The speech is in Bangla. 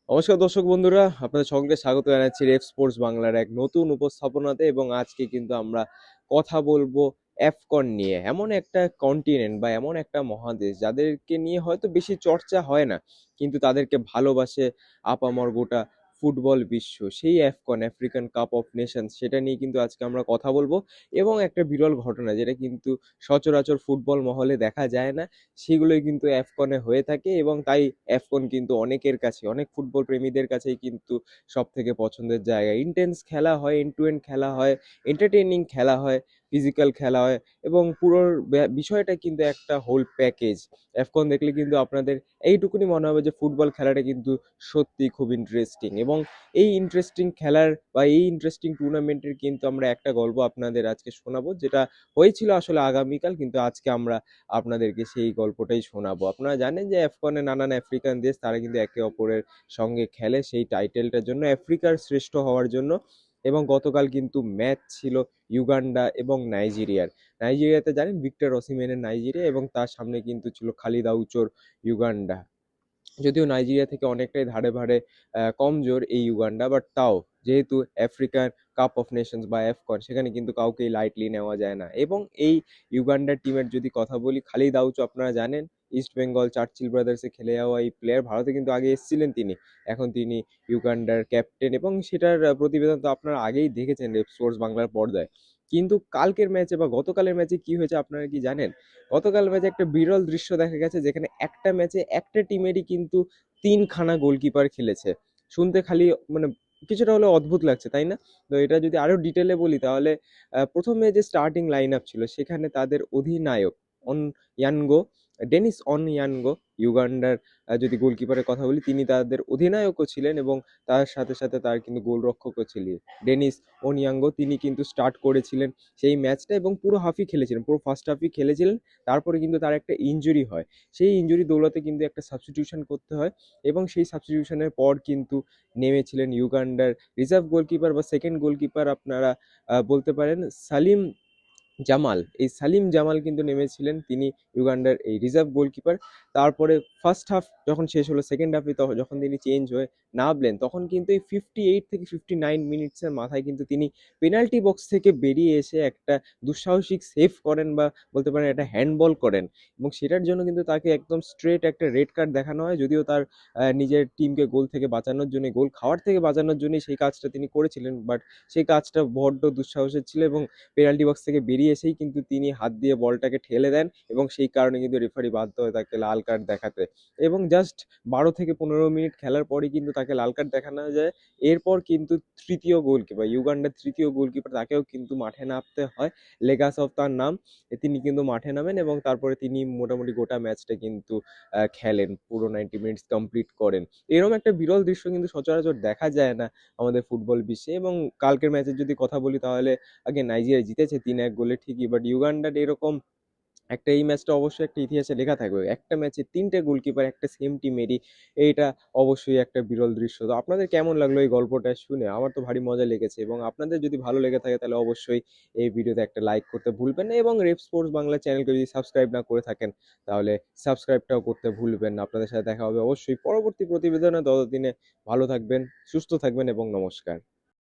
নমস্কার দর্শক বন্ধুরা, আপনাদের সকলকে স্বাগত জানাচ্ছি রেফ স্পোর্টস বাংলার এক নতুন উপস্থাপনাতে। এবং আজকে কিন্তু আমরা কথা বলবো অ্যাফকন নিয়ে। এমন একটা কন্টিনেন্ট বা এমন একটা মহাদেশ যাদেরকে নিয়ে হয়তো বেশি চর্চা হয় না, কিন্তু তাদেরকে ভালোবাসে আপামর গোটা ফুটবল বিশ্ব। সেই অ্যাফকন, আফ্রিকান কাপ অফ নেশনস, সেটা নিয়ে কিন্তু আজকে আমরা কথা বলবো। এবং একটা বিরল ঘটনা যেটা কিন্তু সচরাচর ফুটবল মহলে দেখা যায় না, সেগুলোই কিন্তু অ্যাফকনে হয়ে থাকে। এবং তাই অ্যাফকন কিন্তু অনেকের কাছে, অনেক ফুটবল প্রেমীদের কাছেই কিন্তু সব থেকে পছন্দের জায়গা। ইন্টেন্স খেলা হয়, এন্ড টু এন্ড খেলা হয়, এন্টারটেইনিং খেলা হয়, ফিজিক্যাল খেলা হয়, এবং পুরো বিষয়টা কিন্তু একটা হোল প্যাকেজ। অ্যাফকন দেখলে কিন্তু আপনাদের এইটুকুনি মনে হবে যে ফুটবল খেলাটা কিন্তু সত্যি খুব ইন্টারেস্টিং। এবং এই ইন্টারেস্টিং খেলার বা এই ইন্টারেস্টিং টুর্নামেন্টের কিন্তু আমরা একটা গল্প আপনাদের আজকে শোনাবো, যেটা হয়েছিল আসলে আগামীকাল, কিন্তু আজকে আমরা আপনাদেরকে সেই গল্পটাই শোনাবো। আপনারা জানেন যে আফকনে নানান আফ্রিকান দেশ তারা কিন্তু একে অপরের সঙ্গে খেলে সেই টাইটেলটার জন্য, আফ্রিকার শ্রেষ্ঠ হওয়ার জন্য। এবং গতকাল কিন্তু ম্যাচ ছিল ইউগান্ডা এবং নাইজেরিয়ার। নাইজেরিয়াতে জানেন ভিক্টর ওসিমেনের নাইজেরিয়া, এবং তার সামনে কিন্তু ছিল খালিদ আউচোর ইউগান্ডা। যদিও নাইজেরিয়া থেকে অনেকটাই ধারে ভারে কমজোর এই ইউগান্ডা, বাট তাও যেহেতু আফ্রিকান কাপ অফ নেশনস বা অ্যাফকন, সেখানে কিন্তু কাউকেই লাইটলি নেওয়া যায় না। এবং এই ইউগান্ডার টিমের যদি কথা বলি, খালিদ আউচো আপনারা জানেন ইস্ট বেঙ্গল চার্চিল ব্রাদার্সে খেলে যাওয়া এই প্লেয়ার, ভারতে কিন্তু আগে এসেছিলেন তিনি। এখন তিনি ইউগান্ডার ক্যাপ্টেন, এবং সেটার প্রতিবেদন তো আপনারা আগেই দেখেছেন রেপ স্পোর্টস বাংলার পর্দায়। কিন্তু কালকের ম্যাচে বা গতকালের ম্যাচে কি হয়েছে আপনারা কি জানেন? গতকাল ম্যাচে একটা বিরল দৃশ্য দেখা গেছে, যেখানে একটা ম্যাচে একটা টিমেরই কিন্তু তিনখানা গোলকিপার খেলেছে। শুনতে খালি মানে কিছুটা হলেও অদ্ভুত লাগছে, তাই না? তো এটা যদি আরো ডিটেলে বলি, তাহলে প্রথমে যে স্টার্টিং লাইন আপ ছিল সেখানে তাদের অধিনায়ক অন ইয়ানগো, ডেনিস অন ইয়ানগো, ইউগান্ডার যদি গোলকিপারের কথা বলি, তিনি তাদের অধিনায়কও ছিলেন, এবং তার সাথে সাথে তার কিন্তু গোলরক্ষকও ছিলেন ডেনিস ওনিয়াঙ্গো। তিনি কিন্তু স্টার্ট করেছিলেন সেই ম্যাচটা, এবং পুরো হাফই খেলেছিলেন, পুরো ফার্স্ট হাফই খেলেছিলেন। তারপরে কিন্তু তার একটা ইনজুরি হয়, সেই ইনজুরি দৌলতে কিন্তু একটা সাবস্টিটিউশন করতে হয়। এবং সেই সাবস্টিটিউশনের পর কিন্তু নেমেছিলেন ইউগান্ডার রিজার্ভ গোলকিপার বা সেকেন্ড গোলকিপার, আপনারা বলতে পারেন সালিম জামাল। এই সালিম জামাল কিন্তু নেমেছিলেন, তিনি ইউগান্ডার এই রিজার্ভ গোলকিপার। তারপরে ফার্স্ট হাফ যখন শেষ হলো, সেকেন্ড হাফে যখন তিনি চেঞ্জ হয়ে নামলেন, তখন কিন্তু এই 58 থেকে 59 মিনিটসের মাথায় কিন্তু তিনি পেনাল্টি বক্স থেকে বেরিয়ে এসে একটা দুঃসাহসিক সেভ করেন, বা বলতে পারেন একটা হ্যান্ডবল করেন। এবং সেটার জন্য কিন্তু তাকে একদম স্ট্রেট একটা রেড কার্ড দেখানো হয়। যদিও তার নিজের টিমকে গোল থেকে বাঁচানোর জন্য, গোল খাওয়ার থেকে বাঁচানোর জন্যই সেই কাজটা তিনি করেছিলেন, বাট সেই কাজটা বড্ড দুঃসাহসের ছিল। এবং পেনাল্টি বক্স থেকে বেরিয়ে এসেই কিন্তু তিনি হাত দিয়ে বলটাকে ঠেলে দেন, এবং সেই কারণে কিন্তু রেফারি বাধ্য হয় তাকে লাল কার্ড দেখাতে। এবং জাস্ট 12 থেকে 15 মিনিট খেলার পরই কিন্তু তাকে লাল কার্ড দেখানো যায়। এরপর কিন্তু তৃতীয় গোলকিপার, ইউগান্ডার তৃতীয় গোলকিপার, তাকেও কিন্তু মাঠে নামতে হয়। লেগাসফ তার নাম। তিনি কিন্তু মাঠে নামেন, এবং তারপরে তিনি মোটামুটি গোটা ম্যাচটা কিন্তু খেলেন, পুরো 90 মিনিটস কমপ্লিট করেন। এরকম একটা বিরল দৃশ্য কিন্তু সচরাচর দেখা যায় না আমাদের ফুটবল বিশ্বে। এবং কালকের ম্যাচের যদি কথা বলি, তাহলে আগে নাইজেরিয়া জিতেছে 3-1 গোলে ঠিকই, বাট ইউগান্ডার এরকম একটা, এই ম্যাচটা অবশ্যই একটা ইতিহাসে লেখা থাকবে। একটা ম্যাচে তিনটে গোলকিপার একটা সেম টিমেরই, এইটা অবশ্যই একটা বিরল দৃশ্য। তো আপনাদের কেমন লাগলো এই গল্পটা শুনে? আমার তো ভারী মজা লেগেছে, এবং আপনাদের যদি ভালো লেগে থাকে তাহলে অবশ্যই এই ভিডিওতে একটা লাইক করতে ভুলবেন না, এবং রেপ স্পোর্টস বাংলা চ্যানেলকে যদি সাবস্ক্রাইব না করে থাকেন, তাহলে সাবস্ক্রাইবটাও করতে ভুলবেন না। আপনাদের সাথে দেখা হবে অবশ্যই পরবর্তী প্রতিবেদনে। ততদিনে ভালো থাকবেন, সুস্থ থাকবেন, এবং নমস্কার।